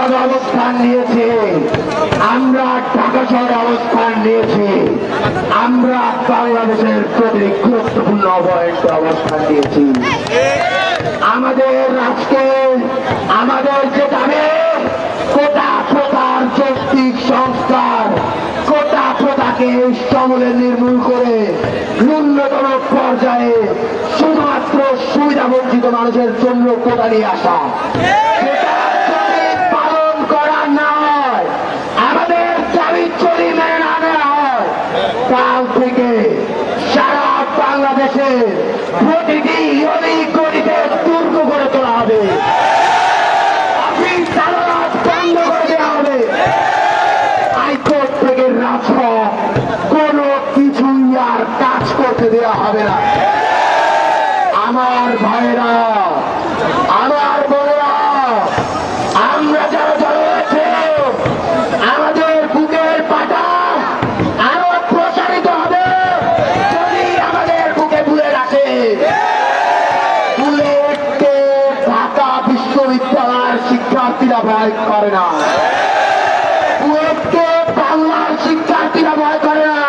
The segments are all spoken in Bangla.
শাহবাগে অবস্থান নিয়েছে, আমরা ঢাকা শহরে অবস্থান নিয়েছি, আমরা বাংলাদেশের প্রতি গুরুত্বপূর্ণ পয়েন্টে অবস্থান নিয়েছি। আমাদের আজকে আমাদের যে দাবি কোটা প্রথার যৌক্তিক সংস্কার, কোটা প্রথাকে সমূলে নির্মূল করে ন্যূনতম পর্যায়ে শুধুমাত্র সুবিধা বঞ্চিত মানুষের জন্য কোটা নিয়ে আসা, পালন করা না হয়, আমাদের দাবি যদি মেনে না নেওয়া হয়, কাল থেকে সারা বাংলাদেশে প্রতিটি অনেক গলিতে দুর্গ করে তোলা হবে, অফিস আদালত বন্ধ করে দেওয়া হবে, হাইকোর্ট থেকে রাজপথ কোনো কিছুই আর কাজ করতে দেওয়া হবে না। আমার ভাইরা, আমার বোনেরা, আমরা যারা রয়েছে আমাদের বুকের পাটা আরো প্রসারিত হবে যদি আমাদের বুকে বুলেট আসে। বুলেটকে ঢাকা বিশ্ববিদ্যালয়ের শিক্ষার্থীরা ভয় করে না, বুলেটকে বাংলার শিক্ষার্থীরা ভয় করে না।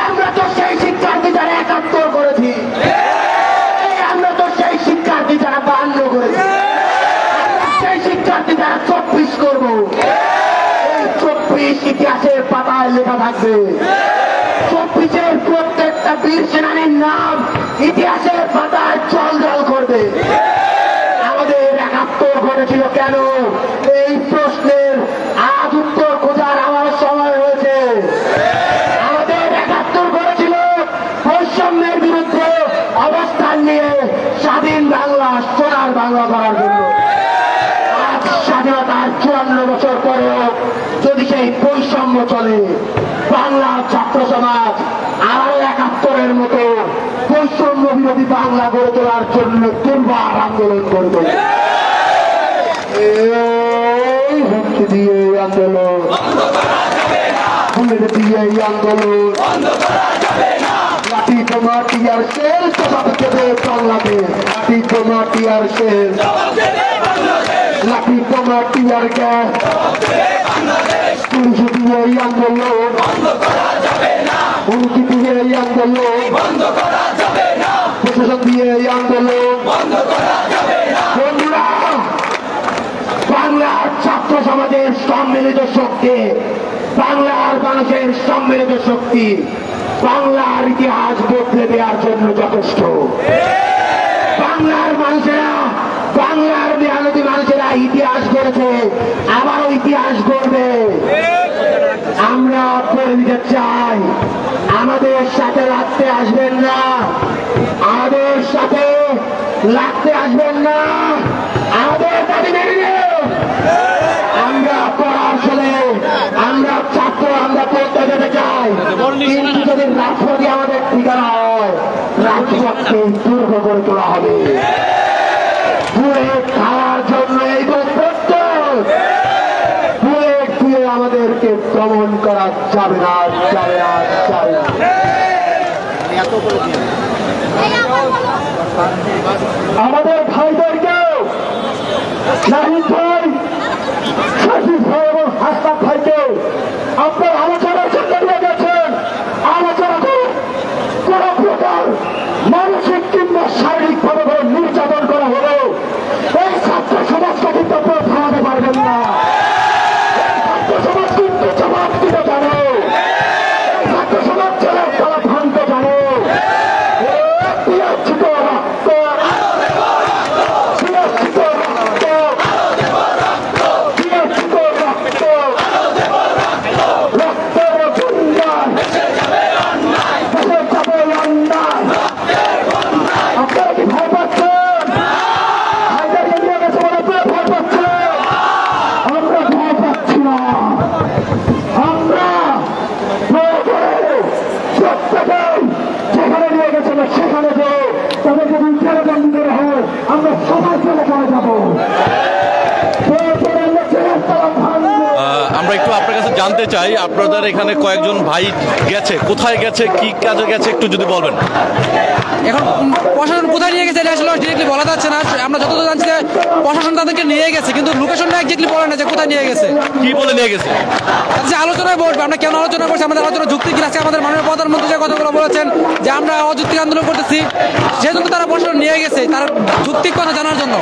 আমরা তো সেই শিক্ষার্থী যারা ৭১ করেছি, আমরা তো সেই শিক্ষার্থী যারা ৫২ করেছি, আমরা সেই শিক্ষার্থী যারা ২৪ করবো। এই ২৪ ইতিহাসের পাতায় লেখা থাকবে, ২৪-এর প্রত্যেকটা বীর সেনানীর নাম ইতিহাসের পাতায় জল করবে। আমাদের ৭১ ঘটেছিল কেন, এই প্রশ্নের আজ উত্তর খোঁজার আমার সময় হয়েছে। আমাদের ৭১ ঘটেছিল বৈষম্যের বিরুদ্ধে অবস্থান নিয়ে স্বাধীন বাংলা, সোনার বাংলা করার জন্য। আজ স্বাধীনতার ৫৪ বছর পরেও যদি সেই বৈষম্য চলে, বাংলা ছাত্র সমাজ আরো ৭১-এর মতো বৈষম্য বিরোধী বাংলা গড়ে তোলার জন্য দুর্বার আন্দোলন করবে। এই হুমকি দিয়ে আন্দোলন, বুলেট দিয়ে আন্দোলন, লাঠি বোমা টিয়ার শেল জবাব দেবে বাংলাদেশ, লাঠি বোমা টিয়ার শেল, লাঠি বোমা টিয়ার গ্যাস, পুলিশ দিয়ে আন্দোলন, হুমকি দিয়ে আন্দোলন, প্রশাসন দিয়ে আন্দোলন। বন্ধুরা, বাংলার ছাত্র সমাজের সম্মিলিত শক্তি, বাংলার মানুষের সম্মিলিত শক্তি বাংলার ইতিহাস বদলে দেওয়ার জন্য যথেষ্ট। বাংলার মানুষেরা, বাংলার মেহনতি মানুষেরা ইতিহাস গড়েছে, আবারও ইতিহাস গড়বে। আমরা বলে দিতে চাই, আমাদের সাথে লাগতে আসবেন না, আমাদের সাথে লাগতে আসবেন না, আমাদের দাবি মেনে নিন। আমরা পড়াশোনে, আমরা ছাত্র, আমরা পড়তে যেতে চাই, কিন্তু যদি রাজপথে আমাদের ঠিকানা হয়, রাজপথকে দুর্গ করে তোলা হবে। বুলেট খাওয়ার জন্য এই প্রস্তুত, বুলেট দিয়ে আমাদেরকে দমন করা যাবে না, যাবে না, যাবে না। আমাদের ভাইদেরকেও নাহিদ ভাই, শাসিস ভাই এবং হাসনাত ভাইকে আপনার আলোচনার জন্য নিয়ে গেছেন। আলোচনা করুন, কোন প্রকার মানসিক কিংবা শারীরিক ভাবে নির্যাতন করা হলেও এই ছাত্র সমাজকে কিন্তু আপনারা থামাতে পারবেন না। ছাত্র সমাজ কিন্তু জবাব দিতে জানো, ছাত্র সমাজ জেলার তারা ভাঙতে জানো। আমরা একটু আপনার কাছে জানতে চাই, আপনাদের এখানে কয়েকজন ভাই গেছে, কোথায় গেছে, কি কাজে গেছে, একটু যদি বলবেন। এখন প্রশাসন কোথায় নিয়ে গেছে এটা আসলে ডিরেক্টলি বলা যাচ্ছে না। আমরা যতদূর জানছি যে প্রশাসন তাদেরকে নিয়ে গেছে, কিন্তু লোকেশনটা একজাক্টলি বলে না যে কোথায় নিয়ে গেছে, কি বলে নিয়ে গেছে। যে আলোচনায় বলবে আমরা কেন আলোচনা করছি, আমাদের আলোচনা যুক্তি কিনা। আজকে আমাদের মাননীয় প্রধানমন্ত্রী যে কথাগুলো বলেছেন যে আমরা অযৌক্তিক আন্দোলন করতেছি, সেজন্য তারা প্রশাসন নিয়ে গেছে তার যুক্তিক কথা জানার জন্য।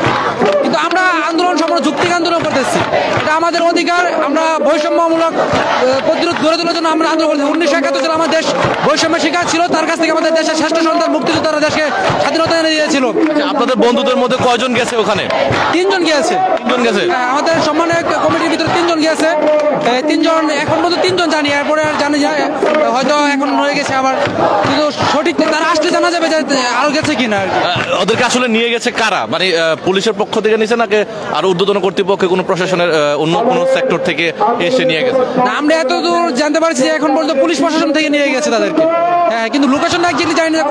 কিন্তু আমরা আন্দোলন সম্পূর্ণ যুক্তিক আন্দোলন করতেছি, এটা আমাদের অধিকার। আমরা বৈষম্যমূলক প্রতিরোধ গড়ে তোলার জন্য আমরা আন্দোলন করতেছি। 1971 সালে আমাদের দেশ বৈষম্য শিকার ছিল, তার কাছ থেকে আমাদের দেশের শ্রেষ্ঠ সন্তান মুক্তিযোদ্ধারা দেশকে স্বাধীনতা এনে দিয়েছিল। আপনাদের বন্ধুদের মধ্যে কয়জন গেছে ওখানে? 3 জন গিয়েছে। 3 জন গেছে। আমাদের সম্মানক কমিটির ভিতরে 3 জন গিয়েছে। 3 জন এখন পর্যন্ত 3 জন জানি, এরপরে আর জানি না, হয়তো এখন রয়ে গেছে আবার, কিন্তু সঠিক তারা আসলে জানা যাবে যে আরো গেছে কিনা। ওদেরকে আসলে নিয়ে গেছে কারা? মানে পুলিশের পক্ষ থেকে নিয়েছে নাকি আর ঊর্ধ্বতন কর্তৃপক্ষ কোনো প্রশাসনের অন্য কোনো সেক্টর থেকে এসে নিয়ে গেছে? না, আমরা এতদূর জানতে পারছি যে এখন পর্যন্ত পুলিশ প্রশাসন থেকে নিয়ে গেছে তাদেরকে। হ্যাঁ, কিন্তু লোকেশনটা একজাক্টলি জানি না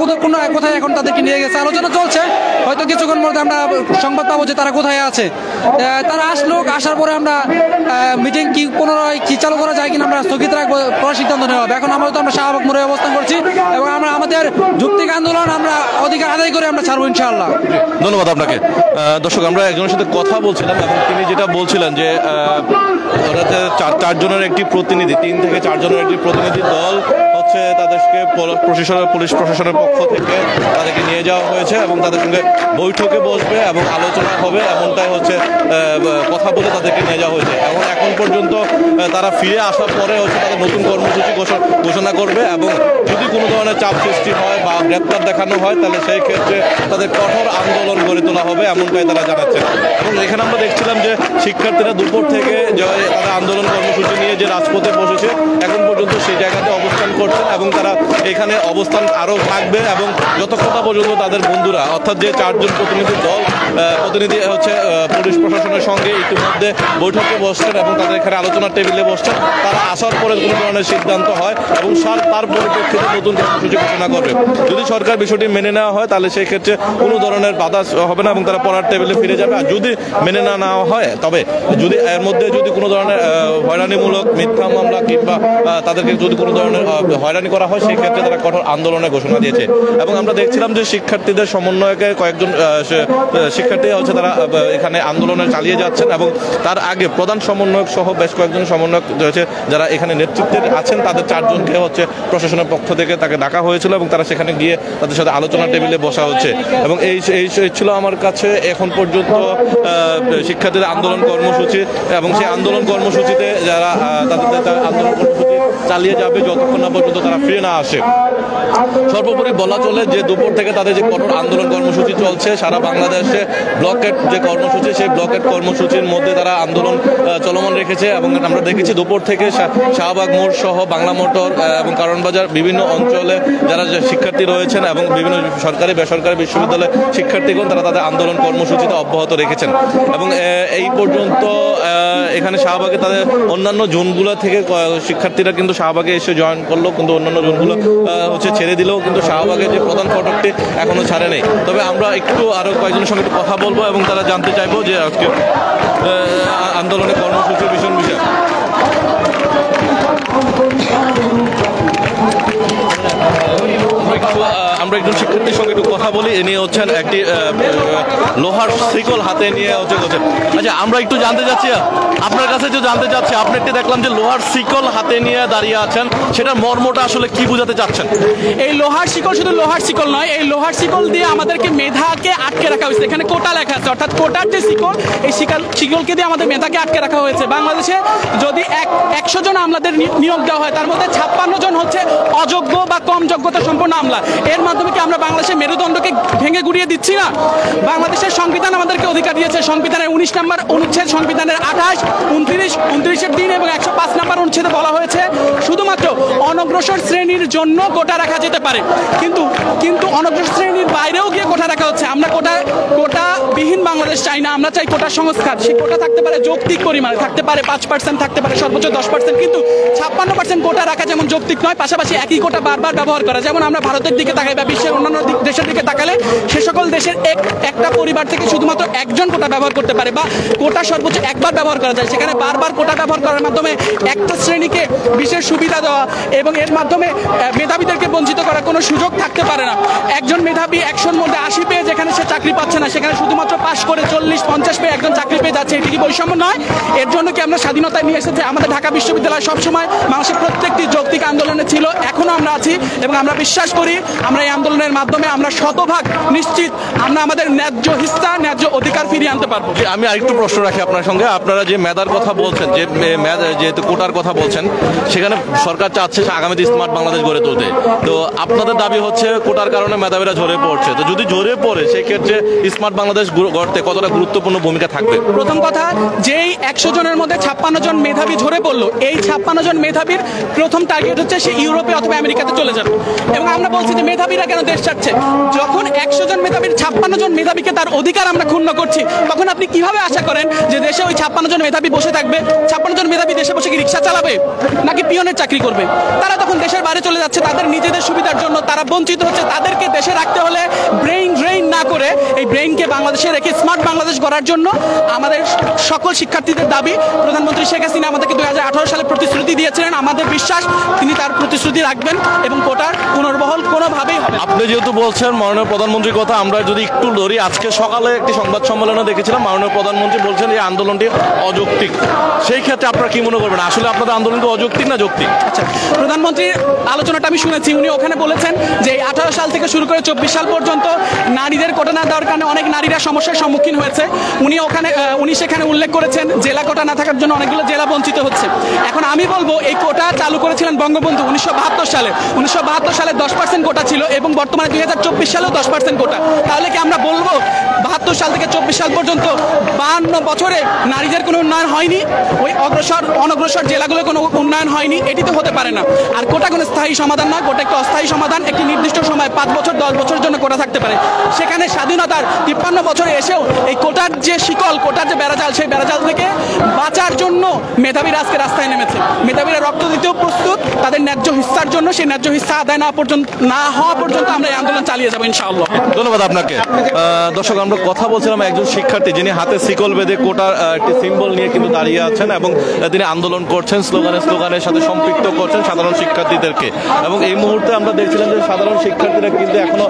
কোথায় এখন তাদেরকে নিয়ে গেছে। আলোচনা চলছে, হয়তো কিছুক্ষণ মধ্যে আমরা সংবাদ পাবো যে তারা কোথায় আছে। তারা আসার পরে আমরা মিটিং কি পুনরায় কি চালু করা যায় কিনা আমরা স্থগিত রাখবো, পরে সিদ্ধান্ত নেওয়া হবে। এখন আমরা শাহবাগ মোড়ে অবস্থান করছি এবং আমরা আমাদের যৌক্তিক আন্দোলন আমরা অধিকার আদায় করে আমরা ছাড়বো ইনশাআল্লাহ। ধন্যবাদ আপনাকে। দর্শক, আমরা একজনের সাথে কথা বলছিলাম এবং তিনি যেটা বলছিলেন যে চারজনের একটি প্রতিনিধি, 3 থেকে 4 জনের একটি প্রতিনিধি দল হচ্ছে তাদেরকে পুলিশ প্রশাসনের পক্ষ থেকে তাদেরকে নিয়ে যাওয়া হয়েছে এবং তাদের সঙ্গে বৈঠকে বসবে এবং আলোচনা হবে, এমনটাই হচ্ছে কথা বলে তাদেরকে নিয়ে যাওয়া হয়েছে। এবং এখন পর্যন্ত তারা ফিরে আসার পরে হচ্ছে তাদের নতুন কর্মসূচি ঘোষণা করবে এবং যদি কোনো ধরনের চাপ সৃষ্টি হয় বা গ্রেপ্তার দেখানো হয় তাহলে সেই ক্ষেত্রে তাদের কঠোর আন্দোলন গড়ে তোলা হবে, এমনটাই তারা জানাচ্ছেন। এবং এখানে আমরা দেখছিলাম যে শিক্ষার্থীরা দুপুর থেকে তারা আন্দোলন কর্মসূচি নিয়ে যে রাজপথে বসেছে এখন পর্যন্ত সেই জায়গাতে অবস্থান করছেন এবং তারা এখানে অবস্থান আরও থাকবে এবং যতক্ষণ পর্যন্ত তাদের বন্ধুরা, অর্থাৎ যে 4 জন প্রতিনিধি হচ্ছে পুলিশ প্রশাসনের সঙ্গে ইতিমধ্যে বৈঠকে বসছেন এবং তাদের এখানে আলোচনার টেবিলে বসছেন, তারা আসার পরে কোনো ধরনের সিদ্ধান্ত হয় এবং তার পরিপ্রেক্ষিতে নতুন কর্মসূচি ঘোষণা করবে। যদি সরকার বিষয়টি মেনে নেওয়া হয় তাহলে সেই ক্ষেত্রে কোনো ধরনের বাধা হবে না এবং তারা পড়ার টেবিলে ফিরে যাবে। আর যদি মেনে না নেওয়া হয়, তবে যদি এর মধ্যে যদি কোনো ধরনের হয়রানিমূলক মিথ্যা মামলা কিংবা তাদেরকে যদি কোনো ধরনের হয়রানি করা হয় সেই ক্ষেত্রে তারা কঠোর আন্দোলনের ঘোষণা দিয়েছে। এবং আমরা দেখছিলাম যে শিক্ষার্থীদের সমন্বয়কে কয়েকজন শিক্ষার্থী হচ্ছে তারা এখানে আন্দোলনে চালিয়ে যাচ্ছেন এবং তার আগে প্রধান সমন্বয়ক সহ বেশ কয়েকজন সমন্বয়ক রয়েছে যারা এখানে নেতৃত্বে আছেন, তাদের 4 জনকে হচ্ছে প্রশাসনের পক্ষ থেকে তাকে ডাকা হয়েছিল এবং তারা সেখানে গিয়ে তাদের সাথে আলোচনা টেবিলে বসা হচ্ছে। এবং এই ছিল আমার কাছে এখন পর্যন্ত শিক্ষার্থীদের আন্দোলন কর্মসূচি এবং সেই আন্দোলন কর্মসূচিতে যারা তাদের আন্দোলন কর্মসূচি চালিয়ে যাবে যতক্ষণ না পর্যন্ত তারা ফিরে না আসে। সর্বোপরি বলা চলে যে দুপুর থেকে তাদের যে কঠোর আন্দোলন কর্মসূচি চলছে, সারা বাংলাদেশে ব্লকেট যে কর্মসূচি, সেই ব্লকেট কর্মসূচির মধ্যে তারা আন্দোলন চলমান রেখেছে এবং আমরা দেখেছি দুপুর থেকে শাহবাগ মোড় সহ বাংলা মোটর এবং কারণবাজার বিভিন্ন অঞ্চলে যারা শিক্ষার্থী রয়েছেন এবং বিভিন্ন সরকারি বেসরকারি বিশ্ববিদ্যালয়ের শিক্ষার্থীগণ তারা তাদের আন্দোলন কর্মসূচিতে অব্যাহত রেখেছেন। এবং এই পর্যন্ত এখানে শাহবাগে তাদের অন্যান্য জোনগুলো থেকে শিক্ষার্থীরা কিন্তু শাহবাগে এসে জয়েন করলো, কিন্তু অন্যান্য জোনগুলো হচ্ছে ছেড়ে দিলেও কিন্তু শাহবাগের যে প্রধান ফটকটি এখনো ছাড়ে নেই। তবে আমরা একটু আরো কয়েকজনের সঙ্গে কথা বলবো এবং তারা জানতে চাইবো যে আজকে আন্দোলনের কর্মসূচির বিষয়। আমরা একজন শিক্ষার্থীর সঙ্গে একটু কথা বলি, এ নিয়ে হচ্ছেন একটি লোহার শিকল হাতে নিয়ে হচ্ছে। আচ্ছা, আমরা একটু জানতে চাচ্ছি আপনার কাছে, যে জানতে চাচ্ছি আপনি একটি দেখলাম যে লোহার শিকল হাতে নিয়ে দাঁড়িয়ে আছেন, সেটার মর্মটা আসলে কি বোঝাতে চাচ্ছেন? এই লোহার শিকল শুধু লোহার শিকল নয়, এই লোহার শিকল দিয়ে আমাদেরকে মেধাকে আটকে রাখা হয়েছে। এখানে কোটা লেখা আছে, অর্থাৎ কোটার যে শিকল, এই শিকলকে দিয়ে আমাদের মেধাকে আটকে রাখা হয়েছে। বাংলাদেশে যদি 100 জন আমলাদের নিয়োগ দেওয়া হয়, তার মধ্যে 56 জন হচ্ছে অযোগ্য বা কম যোগ্যতা সম্পন্ন আমলা। এর মাধ্যমে কি আমরা বাংলাদেশের মেরুদণ্ডকে ভেঙে গুড়িয়ে দিচ্ছি না? বাংলাদেশের সংবিধান আমাদেরকে অধিকার দিয়েছে। সংবিধানের 19 নম্বর অনুচ্ছেদ, সংবিধানের 28, 29 দিন এবং 105 নম্বর অনুচ্ছেদে বলা হয়েছে শুধুমাত্র অনগ্রসর শ্রেণীর জন্য কোটা রাখা যেতে পারে, কিন্তু অনগ্রসর শ্রেণীর বাইরেও গিয়ে কোটা রাখা হচ্ছে। আমরা কোটা কোটাবিহীন বাংলাদেশ চাই না, আমরা চাই কোটা সংস্কার। সেই কোটা থাকতে পারে যৌক্তিক পরিমাণে, থাকতে পারে 5%, থাকতে পারে সর্বোচ্চ 10%, কিন্তু 56% কোটা রাখা যেমন যৌক্তিক নয়, পাশাপাশি একই কোটা বারবার ব্যবহার করা। যেমন আমরা ভারতের দিকে তাকাই বা বিশ্বের অন্যান্য দেশের দিকে তাকালে সে সকল দেশের একটা পরিবার থেকে শুধুমাত্র একজন কোটা ব্যবহার করতে পারে বা কোটা সর্বোচ্চ একবার ব্যবহার করা যায়। সেখানে বারবার কোটা ব্যবহার করার মাধ্যমে একটা শ্রেণীকে বিশেষ সুবিধা দেওয়া এবং এর মাধ্যমে মেধাবীদেরকে বঞ্চিত করার কোনো সুযোগ থাকতে পারে না। একজন মেধাবী 100-র মধ্যে 80 পেয়ে যেখানে সে চাকরি পাচ্ছে না, সেখানে শুধুমাত্র পাশ করে 40-50 পেয়ে একজন চাকরি পেয়ে যাচ্ছে, এটি কি বৈষম্য নয়? এর জন্য কি আমরা স্বাধীনতা নিয়ে এসেছি? আমাদের ঢাকা বিশ্ববিদ্যালয় সবসময় মানুষের প্রত্যেকটি যৌক্তিক আন্দোলনে ছিল, এখনো আমরা আছি এবং আমরা বিশ্বাস করি আমরা এই আন্দোলনের মাধ্যমে আমরা শতভাগ নিশ্চিত আমরা আমাদের ন্যায্য হিস্সা, ন্যায্য অধিকার ফিরিয়ে আনতে পারবো। আমি আরেকটু প্রশ্ন রাখি আপনার সঙ্গে, আপনারা যে মেধার কথা বলছেন, যে যেহেতু কোটার কথা বলছেন, সেখানে সরকার চাচ্ছে আগামীতে স্মার্ট বাংলাদেশ গড়ে তুলতে, তো আপনাদের দাবি হচ্ছে কোটার কারণে মেধাবীরা ঝরে পড়ছে, তো যদি ঝরে পড়ে সেই ক্ষেত্রে স্মার্ট বাংলাদেশ গড়তে কতটা গুরুত্বপূর্ণ ভূমিকা থাকবে? প্রথম কথা, যেই 100 জনের মধ্যে 56 জন মেধাবী ঝরে পড়লো, এই 56 জন মেধাবীর প্রথম টার্গেট হচ্ছে সে ইউরোপে অথবা আমেরিকাতে চলে যাবে। এবং আমরা বলছি যে মেধাবীরা কেন দেশ ছাড়ছে? যখন 100 জন মেধাবীর 56 জন মেধাবীকে তার অধিকার আমরা ক্ষুণ্ণ করছি, তখন আপনি কিভাবে আশা করেন যে দেশে ওই 56 জন মেধাবী বসে থাকবে? 56 জন মেধাবী দেশে বসে কি রিক্সা চালাবে নাকি পিয়নের চাকরি করবে? তারা তখন দেশের বাইরে চলে যাচ্ছে তাদের নিজেদের সুবিধার জন্য, তারা বঞ্চিত হচ্ছে। তাদেরকে দেশে রাখতে হলে ব্রেইন ড্রেইন না করে এই ব্রেইনকে বাংলাদেশে রেখে স্মার্ট বাংলাদেশ গড়ার জন্য আমাদের সকল শিক্ষার্থীদের দাবি। প্রধানমন্ত্রী শেখ হাসিনা আমাদেরকে 2018 সালে প্রতিশ্রুতি দিয়েছিলেন, আমাদের বিশ্বাস তিনি তার প্রতিশ্রুতি রাখবেন এবং কোটার পুনর্বহল কোনোভাবেই হবে। আপনি যেহেতু বলছেন মাননীয় প্রধানমন্ত্রীর কথা, আমরা যদি একটু ধরি, আজকে সকালে একটি সংবাদ সম্মেলনে দেখেছিলাম মাননীয় প্রধানমন্ত্রী বলছেন এই আন্দোলনটি অযৌক্তিক। সেই ক্ষেত্রে আপনারা কি মনে করবেন, আসলে আপনাদের আন্দোলনটি অযৌক্তিক না যৌক্তিক? আচ্ছা, প্রধানমন্ত্রীর আলোচনাটা আমি শুনেছি, উনি ওখানে বলেছেন যে 18 সাল থেকে শুরু করে 24 সাল পর্যন্ত নারীদের কোটা না দেওয়ার কারণে অনেক নারীরা সমস্যার সম্মুখীন হয়েছে। উনি সেখানে উল্লেখ করেছেন জেলা কোটা না থাকার জন্য অনেকগুলো জেলা বঞ্চিত হচ্ছে। এখন আমি বলবো এই কোটা চালু করেছিলেন বঙ্গবন্ধু 1972 সালে। 1972 সালে 10% কোটা ছিল এবং বর্তমানে 2024 সালেও 10% কোটা। তাহলে কি আমরা বলবো 72 সাল থেকে 24 সাল পর্যন্ত 52 বছরে নারীদের কোনো উন্নয়ন হয়নি? ওই অনগ্রসর জেলাগুলো কোনো উন্নয়ন হয়নি? এটি তো হতে পারে না। আর কোটা কোনো স্থায়ী সমাধান নয়, কোটা একটি অস্থায়ী সমাধান। একটি নির্দিষ্ট সময় 5 বছর 10 বছরের জন্য কোটা থাকতে পারে। সেখানে স্বাধীনতার 53 বছরে এসেও এই কোটার যে শিকল, কোটার যে বেড়াজাল, সেই বেড়াজাল থেকে বাঁচার জন্য মেধাবীরা আজকে রাস্তায় নেমেছে। মেধাবীরা রক্ত দিতেও প্রস্তুত তাদের ন্যায্য হিস্সার জন্য। সেই ন্যায্য হিস্সা আদায় না হওয়া পর্যন্ত আমরা এই আন্দোলন চালিয়ে যাবো ইনশাআল্লাহ। ধন্যবাদ আপনাকে। দর্শক, আমরা কথা বলছিলাম একজন শিক্ষার্থী যিনি হাতে শিকল বেঁধে কোটার একটি সিম্বল নিয়ে কিন্তু দাঁড়িয়ে আছেন এবং তিনি আন্দোলন করছেন, স্লোগানের সাথে সম্পৃক্ত করছেন সাধারণ শিক্ষার্থীদেরকে। এবং এই মুহূর্তে আমরা দেখছিলাম যে সাধারণ শিক্ষার্থীরা কিন্তু এখনো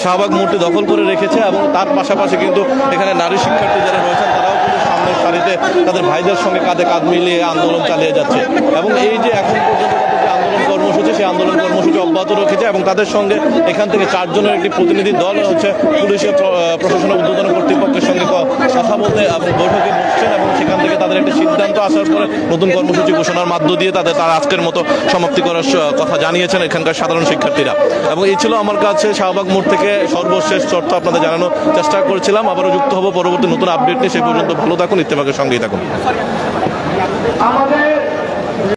শাহবাগ মোড়টি দখল করে রেখেছে এবং তার পাশাপাশি কিন্তু এখানে নারী শিক্ষার্থী যারা রয়েছেন তারাও কিন্তু সামনের সারিতে তাদের ভাইদের সঙ্গে কাঁধে কাঁধ মিলিয়ে আন্দোলন চালিয়ে যাচ্ছে। এবং এই যে এখন পর্যন্ত আন্দোলন কর্মসূচি, সেই আন্দোলন কর্মসূচি অব্যাহত রেখেছে এবং তাদের সঙ্গে এখান থেকে 4 জনের একটি প্রতিনিধি দল হচ্ছে পুলিশের প্রশাসনের ঊর্ধ্বতন কর্তৃপক্ষের সঙ্গে কথা বলতে বৈঠকে বসছেন এবং সেখান থেকে তাদের একটি সিদ্ধান্ত আসার পরে নতুন কর্মসূচি ঘোষণার মাধ্য দিয়ে তারা আজকের মতো সমাপ্তি করার কথা জানিয়েছেন এখানকার সাধারণ শিক্ষার্থীরা। এবং এই ছিল আমার কাছে শাহবাগ মোড় থেকে সর্বশেষ তথ্য আপনাদের জানানোর চেষ্টা করেছিলাম। আবারও যুক্ত হব পরবর্তী নতুন আপডেট নিয়ে। সেই পর্যন্ত ভালো থাকুন, ইত্তেফাকের সঙ্গেই থাকুন।